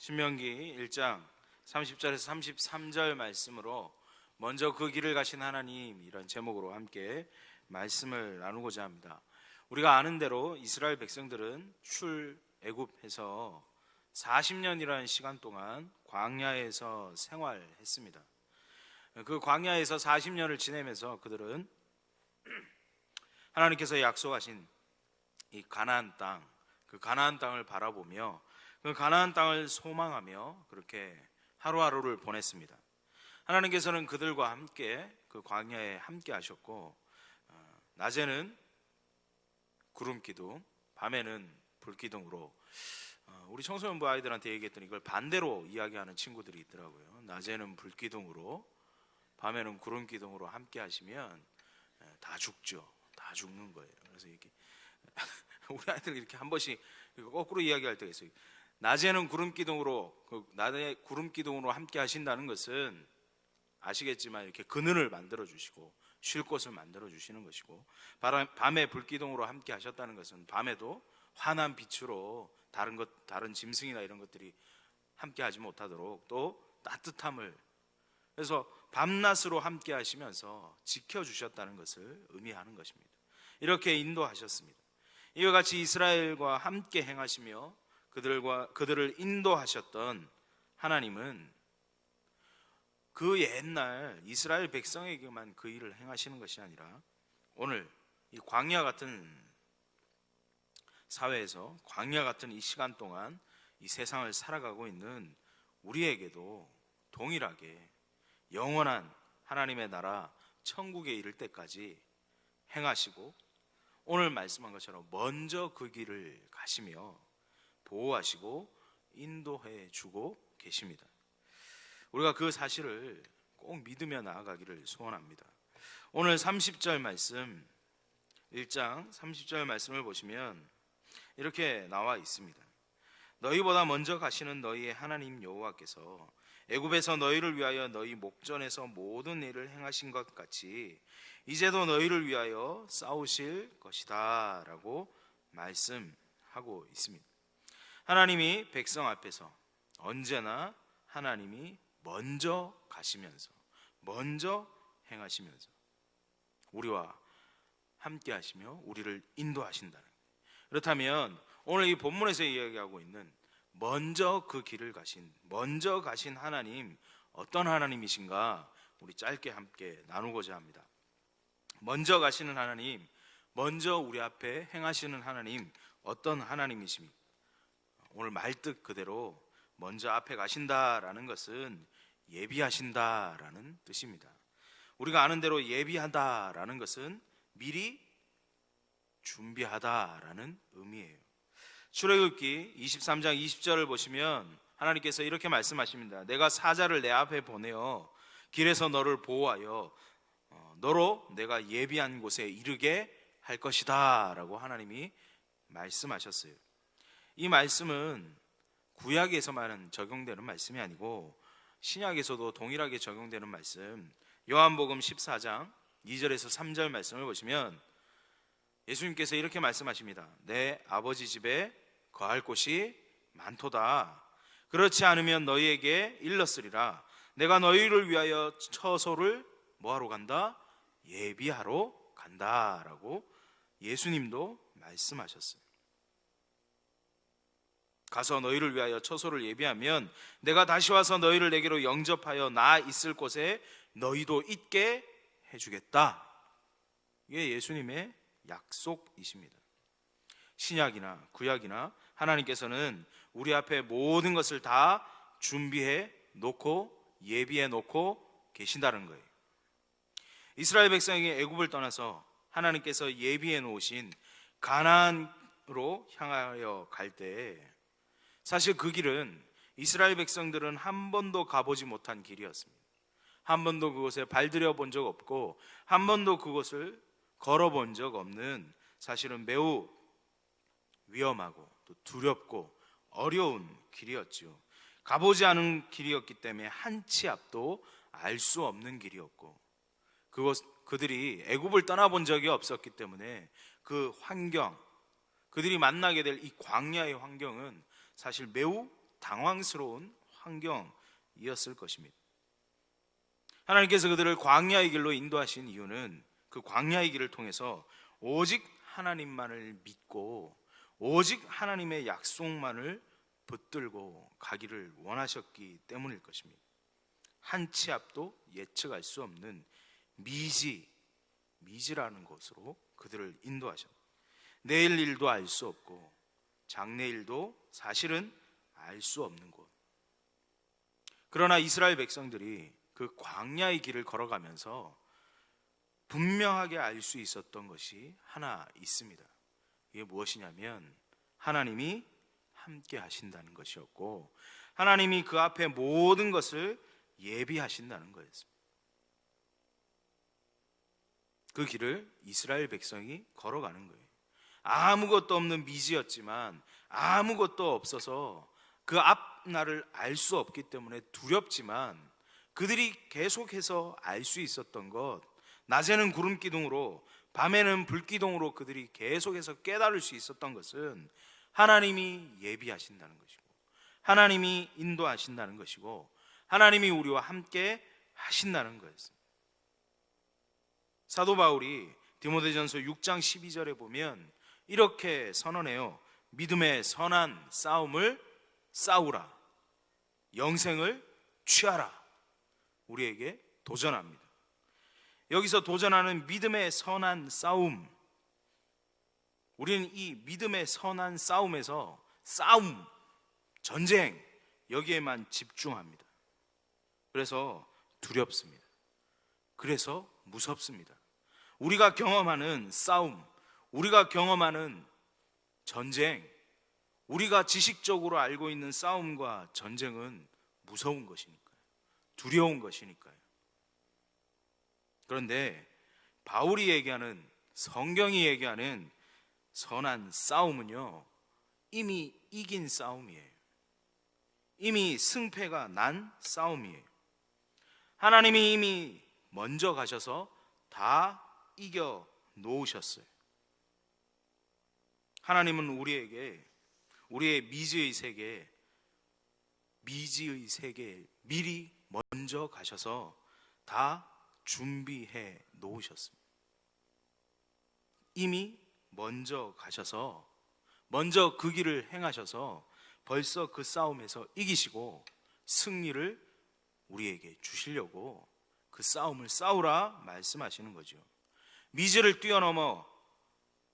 신명기 1장 30절에서 33절 말씀으로 먼저 그 길을 가신 하나님, 이런 제목으로 함께 말씀을 나누고자 합니다. 우리가 아는 대로 이스라엘 백성들은 출애굽해서 40년이라는 시간 동안 광야에서 생활했습니다. 그 광야에서 40년을 지내면서 그들은 하나님께서 약속하신 이 가나안 땅, 그 가나안 땅을 바라보며 그 가나안 땅을 소망하며 그렇게 하루하루를 보냈습니다. 하나님께서는 그들과 함께 그 광야에 함께 하셨고, 낮에는 구름 기둥, 밤에는 불 기둥으로, 우리 청소년부 아이들한테 얘기했더니 이걸 반대로 이야기하는 친구들이 있더라고요. 낮에는 불 기둥으로, 밤에는 구름 기둥으로 함께 하시면 다 죽죠. 다 죽는 거예요. 그래서 이렇게 우리 아이들 이렇게 한 번씩 거꾸로 이야기할 때가 있어요. 낮에는 구름 기둥으로, 낮에 구름 기둥으로 함께 하신다는 것은 아시겠지만 이렇게 그늘을 만들어 주시고 쉴 곳을 만들어 주시는 것이고, 밤에 불 기둥으로 함께 하셨다는 것은 밤에도 환한 빛으로 다른 짐승이나 이런 것들이 함께 하지 못하도록 또 따뜻함을, 그래서 밤낮으로 함께 하시면서 지켜주셨다는 것을 의미하는 것입니다. 이렇게 인도하셨습니다. 이와 같이 이스라엘과 함께 행하시며 그들을 인도하셨던 하나님은 그 옛날 이스라엘 백성에게만 그 일을 행하시는 것이 아니라 오늘 이 광야 같은 사회에서, 광야 같은 이 시간 동안 이 세상을 살아가고 있는 우리에게도 동일하게 영원한 하나님의 나라 천국에 이를 때까지 행하시고, 오늘 말씀한 것처럼 먼저 그 길을 가시며 보호하시고 인도해 주고 계십니다. 우리가 그 사실을 꼭 믿으며 나아가기를 소원합니다. 오늘 30절 말씀, 1장 30절 말씀을 보시면 이렇게 나와 있습니다. 너희보다 먼저 가시는 너희의 하나님 여호와께서 애굽에서 너희를 위하여 너희 목전에서 모든 일을 행하신 것 같이 이제도 너희를 위하여 싸우실 것이다 라고 말씀하고 있습니다. 하나님이 백성 앞에서 언제나 하나님이 먼저 가시면서, 먼저 행하시면서 우리와 함께 하시며 우리를 인도하신다는 거예요. 그렇다면 오늘 이 본문에서 이야기하고 있는 먼저 그 길을 가신, 먼저 가신 하나님, 어떤 하나님이신가 우리 짧게 함께 나누고자 합니다. 먼저 가시는 하나님, 먼저 우리 앞에 행하시는 하나님, 어떤 하나님이십니까? 오늘 말뜻 그대로 먼저 앞에 가신다라는 것은 예비하신다라는 뜻입니다. 우리가 아는 대로 예비하다라는 것은 미리 준비하다라는 의미예요. 출애굽기 23장 20절을 보시면 하나님께서 이렇게 말씀하십니다. 내가 사자를 내 앞에 보내어 길에서 너를 보호하여 너로 내가 예비한 곳에 이르게 할 것이다 라고 하나님이 말씀하셨어요. 이 말씀은 구약에서만 적용되는 말씀이 아니고 신약에서도 동일하게 적용되는 말씀, 요한복음 14장 2절에서 3절 말씀을 보시면 예수님께서 이렇게 말씀하십니다. 내 아버지 집에 거할 곳이 많도다. 그렇지 않으면 너희에게 일렀으리라. 내가 너희를 위하여 처소를 뭐하러 간다? 예비하러 간다 라고 예수님도 말씀하셨어요. 가서 너희를 위하여 처소를 예비하면 내가 다시 와서 너희를 내게로 영접하여 나 있을 곳에 너희도 있게 해주겠다. 이게 예수님의 약속이십니다. 신약이나 구약이나 하나님께서는 우리 앞에 모든 것을 다 준비해 놓고 예비해 놓고 계신다는 거예요. 이스라엘 백성에게 애굽을 떠나서 하나님께서 예비해 놓으신 가나안으로 향하여 갈 때 사실 그 길은 이스라엘 백성들은 한 번도 가보지 못한 길이었습니다. 한 번도 그곳에 발들여 본 적 없고 한 번도 그곳을 걸어본 적 없는, 사실은 매우 위험하고 또 두렵고 어려운 길이었죠. 가보지 않은 길이었기 때문에 한 치 앞도 알 수 없는 길이었고, 그들이 애굽을 떠나본 적이 없었기 때문에 그 환경, 그들이 만나게 될 이 광야의 환경은 사실 매우 당황스러운 환경이었을 것입니다. 하나님께서 그들을 광야의 길로 인도하신 이유는 그 광야의 길을 통해서 오직 하나님만을 믿고 오직 하나님의 약속만을 붙들고 가기를 원하셨기 때문일 것입니다. 한 치 앞도 예측할 수 없는 미지라는 곳으로 그들을 인도하셨습니다. 내일 일도 알 수 없고 장래일도 사실은 알 수 없는 곳. 그러나 이스라엘 백성들이 그 광야의 길을 걸어가면서 분명하게 알 수 있었던 것이 하나 있습니다. 이게 무엇이냐면 하나님이 함께 하신다는 것이었고 하나님이 그 앞에 모든 것을 예비하신다는 거였습니다. 그 길을 이스라엘 백성이 걸어가는 거예요. 아무것도 없는 미지였지만 아무것도 없어서 그 앞날을 알 수 없기 때문에 두렵지만 그들이 계속해서 알 수 있었던 것, 낮에는 구름 기둥으로 밤에는 불 기둥으로 그들이 계속해서 깨달을 수 있었던 것은 하나님이 예비하신다는 것이고 하나님이 인도하신다는 것이고 하나님이 우리와 함께 하신다는 거였습니다. 사도 바울이 디모데전서 6장 12절에 보면 이렇게 선언해요. 믿음의 선한 싸움을 싸우라. 영생을 취하라. 우리에게 도전합니다. 여기서 도전하는 믿음의 선한 싸움, 우리는 이 믿음의 선한 싸움에서 싸움, 전쟁, 여기에만 집중합니다. 그래서 두렵습니다. 그래서 무섭습니다. 우리가 경험하는 싸움, 우리가 경험하는 전쟁, 우리가 지식적으로 알고 있는 싸움과 전쟁은 무서운 것이니까요. 두려운 것이니까요. 그런데 바울이 얘기하는, 성경이 얘기하는 선한 싸움은요, 이미 이긴 싸움이에요. 이미 승패가 난 싸움이에요. 하나님이 이미 먼저 가셔서 다 이겨 놓으셨어요. 하나님은 우리에게 우리의 미지의 세계에 미리 먼저 가셔서 다 준비해 놓으셨습니다. 이미 먼저 가셔서 먼저 그 길을 행하셔서 벌써 그 싸움에서 이기시고 승리를 우리에게 주시려고 그 싸움을 싸우라 말씀하시는 거죠. 미지를 뛰어넘어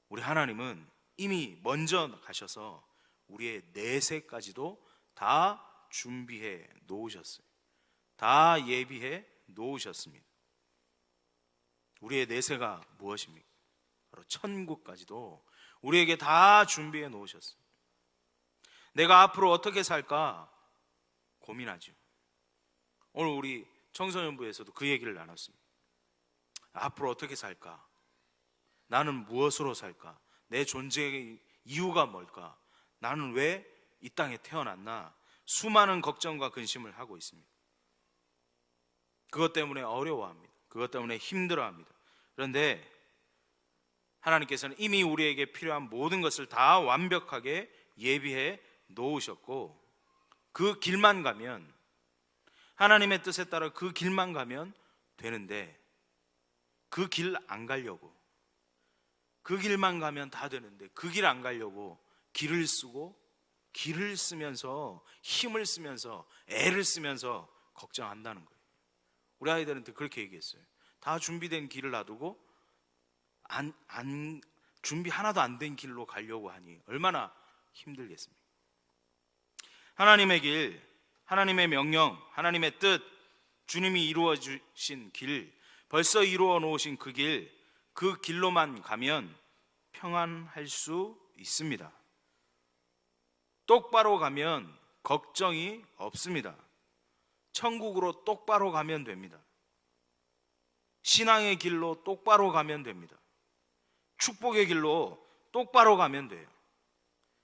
우리 하나님은 이미 먼저 가셔서 우리의 내세까지도 다 준비해 놓으셨어요. 다 예비해 놓으셨습니다. 우리의 내세가 무엇입니까? 바로 천국까지도 우리에게 다 준비해 놓으셨어요. 내가 앞으로 어떻게 살까 고민하죠. 오늘 우리 청소년부에서도 그 얘기를 나눴습니다. 앞으로 어떻게 살까? 나는 무엇으로 살까? 내 존재의 이유가 뭘까? 나는 왜 이 땅에 태어났나? 수많은 걱정과 근심을 하고 있습니다. 그것 때문에 어려워합니다. 그것 때문에 힘들어합니다. 그런데 하나님께서는 이미 우리에게 필요한 모든 것을 다 완벽하게 예비해 놓으셨고 그 길만 가면, 하나님의 뜻에 따라 그 길만 가면 되는데 그 길 안 가려고, 그 길만 가면 다 되는데 그 길 안 가려고 길을 쓰면서 힘을 쓰면서 애를 쓰면서 걱정한다는 거예요. 우리 아이들한테 그렇게 얘기했어요. 다 준비된 길을 놔두고 준비 하나도 안 된 길로 가려고 하니 얼마나 힘들겠습니까? 하나님의 길, 하나님의 명령, 하나님의 뜻, 주님이 이루어 주신 길, 벌써 이루어 놓으신 그 길, 그 길로만 가면 평안할 수 있습니다. 똑바로 가면 걱정이 없습니다. 천국으로 똑바로 가면 됩니다. 신앙의 길로 똑바로 가면 됩니다. 축복의 길로 똑바로 가면 돼요.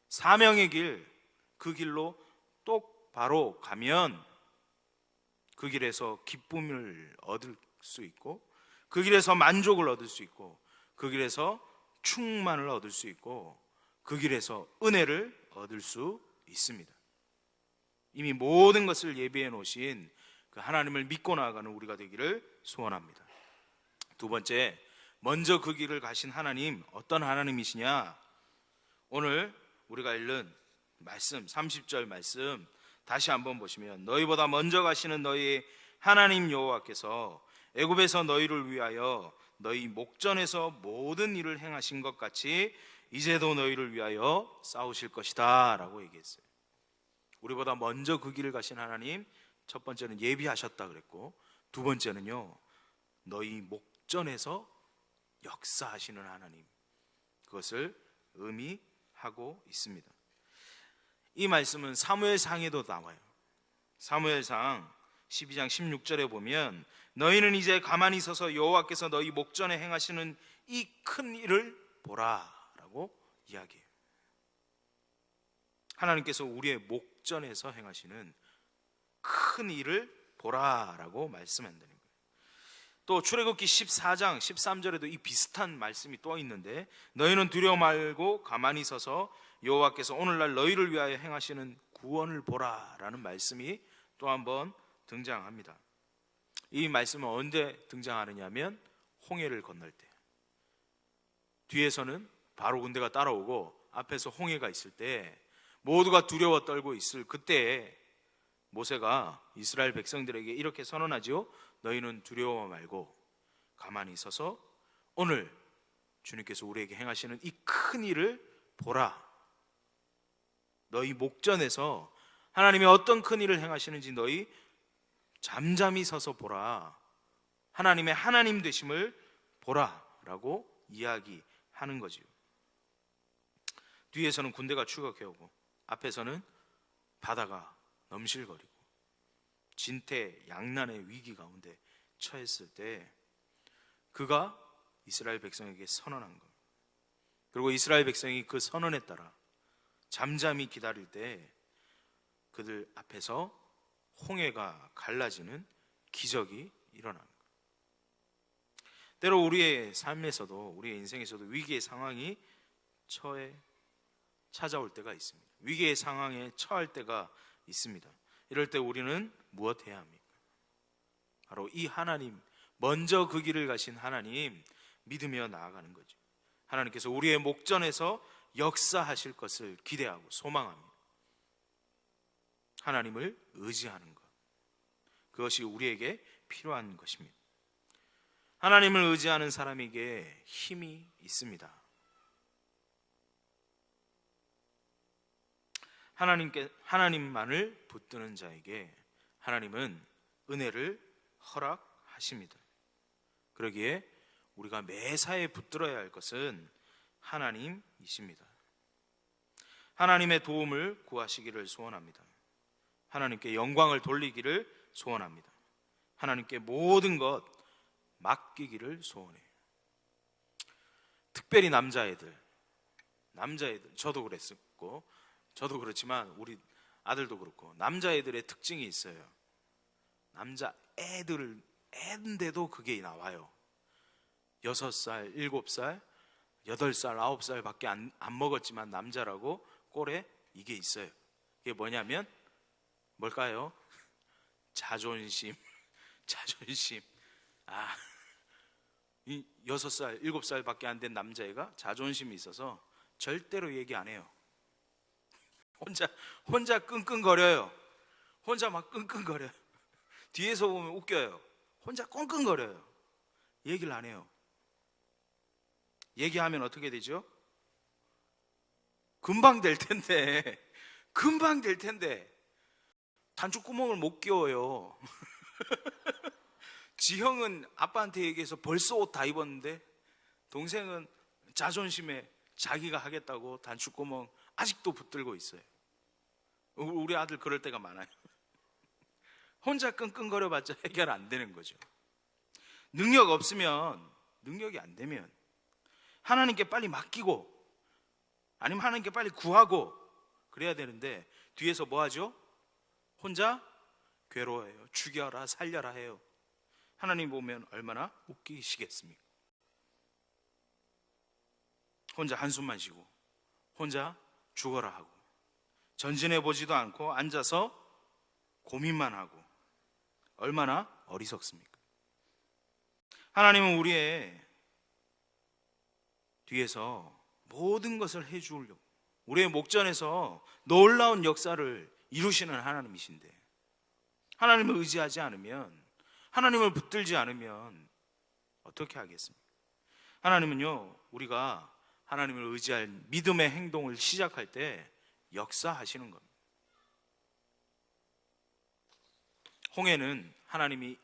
사명의 길, 그 길로 똑바로 가면 그 길에서 기쁨을 얻을 수 있고 그 길에서 만족을 얻을 수 있고 그 길에서 충만을 얻을 수 있고 그 길에서 은혜를 얻을 수 있습니다. 이미 모든 것을 예비해 놓으신 그 하나님을 믿고 나아가는 우리가 되기를 소원합니다. 두 번째, 먼저 그 길을 가신 하나님, 어떤 하나님이시냐? 오늘 우리가 읽은 말씀, 30절 말씀 다시 한번 보시면, 너희보다 먼저 가시는 너희 하나님 여호와께서 애굽에서 너희를 위하여 너희 목전에서 모든 일을 행하신 것 같이 이제도 너희를 위하여 싸우실 것이다 라고 얘기했어요. 우리보다 먼저 그 길을 가신 하나님, 첫 번째는 예비하셨다 그랬고, 두 번째는요, 너희 목전에서 역사하시는 하나님, 그것을 의미하고 있습니다. 이 말씀은 사무엘상에도 나와요. 사무엘상 12장 16절에 보면, 너희는 이제 가만히 서서 여호와께서 너희 목전에 행하시는 이 큰 일을 보라 라고 이야기해요. 하나님께서 우리의 목전에서 행하시는 큰 일을 보라 라고 말씀한다는 거예요. 또 출애굽기 14장 13절에도 이 비슷한 말씀이 또 있는데, 너희는 두려워 말고 가만히 서서 여호와께서 오늘날 너희를 위하여 행하시는 구원을 보라 라는 말씀이 또 한번 등장합니다. 이 말씀은 언제 등장하느냐면 홍해를 건널 때, 뒤에서는 바로 군대가 따라오고 앞에서 홍해가 있을 때 모두가 두려워 떨고 있을 그때에 모세가 이스라엘 백성들에게 이렇게 선언하죠. 너희는 두려워 말고 가만히 서서 오늘 주님께서 우리에게 행하시는 이 큰 일을 보라. 너희 목전에서 하나님이 어떤 큰 일을 행하시는지 너희 잠잠히 서서 보라. 하나님의 하나님 되심을 보라 라고 이야기하는 거지요. 뒤에서는 군대가 추격해오고 앞에서는 바다가 넘실거리고 진퇴양난의 위기 가운데 처했을 때 그가 이스라엘 백성에게 선언한 것, 그리고 이스라엘 백성이 그 선언에 따라 잠잠히 기다릴 때 그들 앞에서 홍해가 갈라지는 기적이 일어나는 거예요. 때로 우리의 삶에서도, 우리의 인생에서도 위기의 상황이 찾아올 때가 있습니다. 위기의 상황에 처할 때가 있습니다. 이럴 때 우리는 무엇 해야 합니까? 바로 이 하나님, 먼저 그 길을 가신 하나님 믿으며 나아가는 거죠. 하나님께서 우리의 목전에서 역사하실 것을 기대하고 소망합니다. 하나님을 의지하는 것, 그것이 우리에게 필요한 것입니다. 하나님을 의지하는 사람에게 힘이 있습니다. 하나님만을 붙드는 자에게 하나님은 은혜를 허락하십니다. 그러기에 우리가 매사에 붙들어야 할 것은 하나님이십니다. 하나님의 도움을 구하시기를 소원합니다. 하나님께 영광을 돌리기를 소원합니다. 하나님께 모든 것 맡기기를 소원해요. 특별히 남자애들, 저도 그랬었고, 저도 그렇지만 우리 아들도 그렇고, 남자애들의 특징이 있어요. 애인데도 그게 나와요. 6살, 7살, 8살, 9살 밖에 안 먹었지만 남자라고 꼴에 이게 있어요. 이게 뭐냐면 뭘까요? 자존심. 이 6살, 7살 밖에 안 된 남자애가 자존심이 있어서 절대로 얘기 안 해요. 혼자 끙끙거려요. 혼자 막 끙끙거려요. 뒤에서 보면 웃겨요. 혼자 끙끙거려요. 얘기를 안 해요. 얘기하면 어떻게 되죠? 금방 될 텐데 단추구멍을 못 끼워요. 지형은 아빠한테 얘기해서 벌써 옷 다 입었는데 동생은 자존심에 자기가 하겠다고 단추구멍 아직도 붙들고 있어요. 우리 아들 그럴 때가 많아요. 혼자 끙끙거려봤자 해결 안 되는 거죠. 능력이 안 되면 하나님께 빨리 맡기고 아니면 하나님께 빨리 구하고 그래야 되는데 뒤에서 뭐 하죠? 혼자 괴로워해요. 죽여라 살려라 해요. 하나님 보면 얼마나 웃기시겠습니까? 혼자 한숨만 쉬고 혼자 죽어라 하고 전진해 보지도 않고 앉아서 고민만 하고 얼마나 어리석습니까? 하나님은 우리의 뒤에서 모든 것을 해주려고 우리의 목전에서 놀라운 역사를 이루시는 하나님이신데, 하나님을 의지하지 않으면, 하나님을 붙들지 않으면 어떻게 하겠습니까? 하나님은요, 우리가 하나님을 의지할 믿음의 행동을 시작할 때 역사하시는 겁니다. 홍해는 하나님이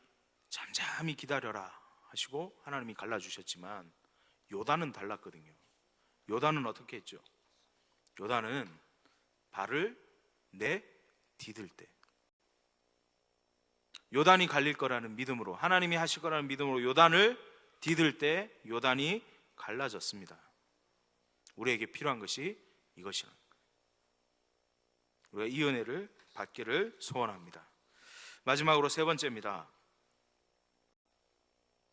잠잠히 기다려라 하시고 하나님이 갈라주셨지만, 요단은 달랐거든요. 요단은 어떻게 했죠? 요단은 발을 내디딜 때, 요단이 갈릴 거라는 믿음으로, 하나님이 하실 거라는 믿음으로 요단을 디딜 때 요단이 갈라졌습니다. 우리에게 필요한 것이 이것이라는 거예요. 우리가 이 은혜를 받기를 소원합니다. 마지막으로 세 번째입니다.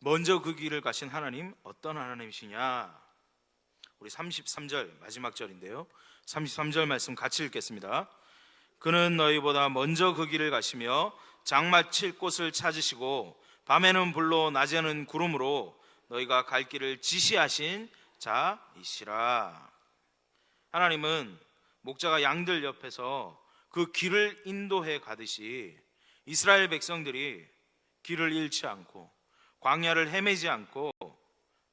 먼저 그 길을 가신 하나님, 어떤 하나님이시냐? 우리 33절 마지막 절인데요, 33절 말씀 같이 읽겠습니다. 그는 너희보다 먼저 그 길을 가시며 장마칠 곳을 찾으시고 밤에는 불로 낮에는 구름으로 너희가 갈 길을 지시하신 자이시라. 하나님은 목자가 양들 옆에서 그 길을 인도해 가듯이 이스라엘 백성들이 길을 잃지 않고 광야를 헤매지 않고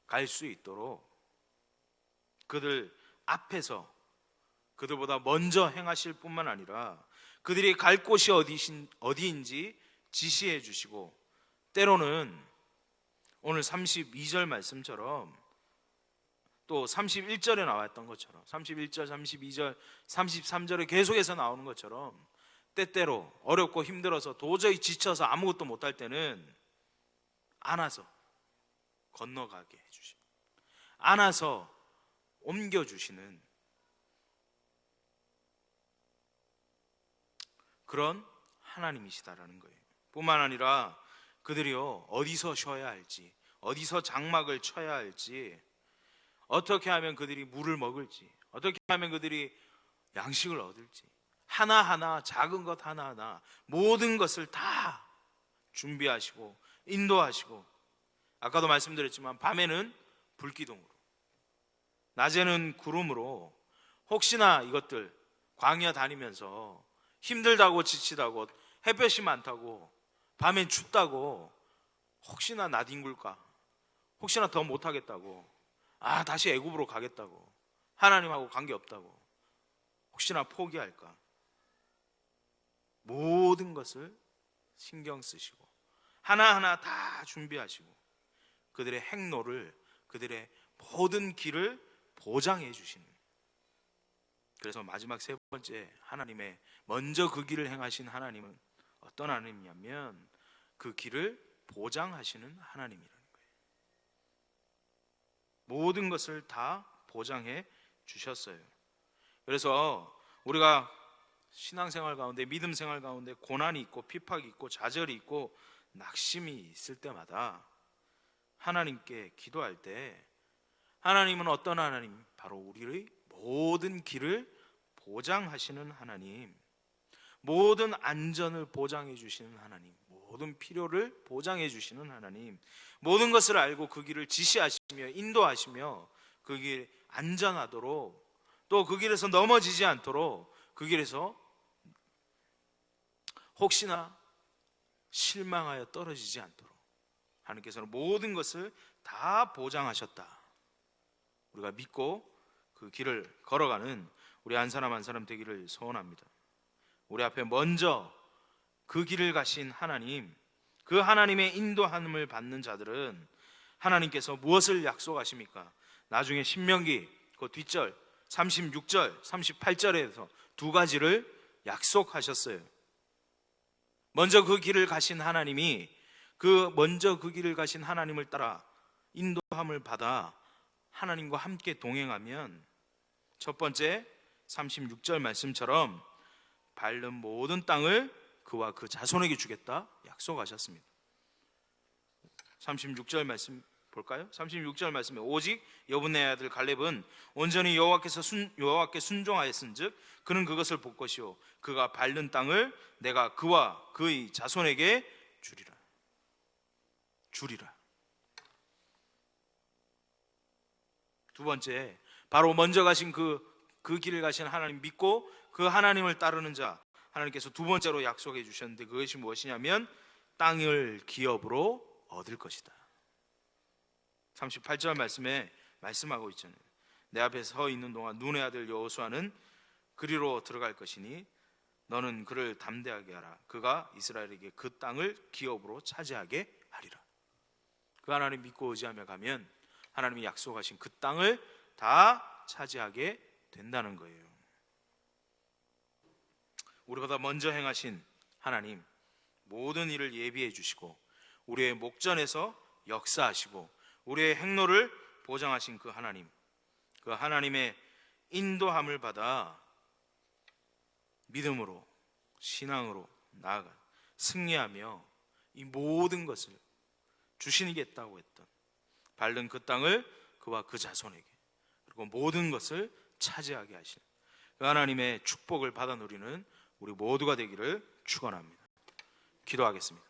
갈 수 있도록 그들 앞에서 그들보다 먼저 행하실 뿐만 아니라 그들이 갈 곳이 어디인지 지시해 주시고, 때로는 오늘 32절 말씀처럼 또 31절에 나왔던 것처럼 31절, 32절, 33절에 계속해서 나오는 것처럼 때때로 어렵고 힘들어서 도저히 지쳐서 아무것도 못할 때는 안아서 건너가게 해주시고 안아서 옮겨주시는 그런 하나님이시다라는 거예요. 뿐만 아니라 그들이요, 어디서 쉬어야 할지, 어디서 장막을 쳐야 할지, 어떻게 하면 그들이 물을 먹을지, 어떻게 하면 그들이 양식을 얻을지, 하나하나, 작은 것 하나하나 모든 것을 다 준비하시고 인도하시고, 아까도 말씀드렸지만 밤에는 불기둥으로, 낮에는 구름으로, 혹시나 이것들 광야 다니면서 힘들다고 지치다고 햇볕이 많다고 밤엔 춥다고 혹시나 나뒹굴까, 혹시나 더 못하겠다고, 다시 애굽으로 가겠다고, 하나님하고 관계없다고 혹시나 포기할까, 모든 것을 신경 쓰시고 하나하나 다 준비하시고 그들의 행로를, 그들의 모든 길을 보장해 주시는, 그래서 마지막 세 번째, 하나님의 먼저 그 길을 행하신 하나님은 어떤 하나님이냐면 그 길을 보장하시는 하나님이라는 거예요. 모든 것을 다 보장해 주셨어요. 그래서 우리가 신앙생활 가운데, 믿음 생활 가운데 고난이 있고 핍박이 있고 좌절이 있고 낙심이 있을 때마다 하나님께 기도할 때, 하나님은 어떤 하나님? 바로 우리의 모든 길을 보장하시는 하나님, 모든 안전을 보장해 주시는 하나님, 모든 필요를 보장해 주시는 하나님, 모든 것을 알고 그 길을 지시하시며 인도하시며 그 길 안전하도록, 또 그 길에서 넘어지지 않도록, 그 길에서 혹시나 실망하여 떨어지지 않도록 하나님께서는 모든 것을 다 보장하셨다. 우리가 믿고 그 길을 걸어가는 우리 한 사람 한 사람 되기를 소원합니다. 우리 앞에 먼저 그 길을 가신 하나님, 그 하나님의 인도함을 받는 자들은 하나님께서 무엇을 약속하십니까? 나중에 신명기 그 뒷절 36절, 38절에서 두 가지를 약속하셨어요. 먼저 그 길을 가신 하나님이 먼저 그 길을 가신 하나님을 따라 인도함을 받아 하나님과 함께 동행하면, 첫 번째 36절 말씀처럼 밟는 모든 땅을 그와 그 자손에게 주겠다 약속하셨습니다. 36절 말씀 볼까요? 36절 말씀에 오직 여분의 아들 갈렙은 온전히 여호와께 순종하였은즉 그는 그것을 볼 것이요 그가 밟는 땅을 내가 그와 그의 자손에게 주리라. 두 번째, 바로 먼저 가신 그 길을 가신 하나님 믿고 그 하나님을 따르는 자, 하나님께서 두 번째로 약속해 주셨는데 그것이 무엇이냐면 땅을 기업으로 얻을 것이다. 38절 말씀에 말씀하고 있잖아요. 내 앞에 서 있는 동안 눈의 아들 여호수아는 그리로 들어갈 것이니 너는 그를 담대하게 하라. 그가 이스라엘에게 그 땅을 기업으로 차지하게 하리라. 그 하나님 믿고 의지하며 가면 하나님이 약속하신 그 땅을 다 차지하게 된다는 거예요. 우리보다 먼저 행하신 하나님, 모든 일을 예비해 주시고 우리의 목전에서 역사하시고 우리의 행로를 보장하신 그 하나님, 그 하나님의 인도함을 받아 믿음으로 신앙으로 나아가 승리하며 이 모든 것을 주시겠다고 했던 밟는 그 땅을 그와 그 자손에게 그리고 모든 것을 차지하게 하신 그 하나님의 축복을 받아 누리는 우리 모두가 되기를 축원합니다. 기도하겠습니다.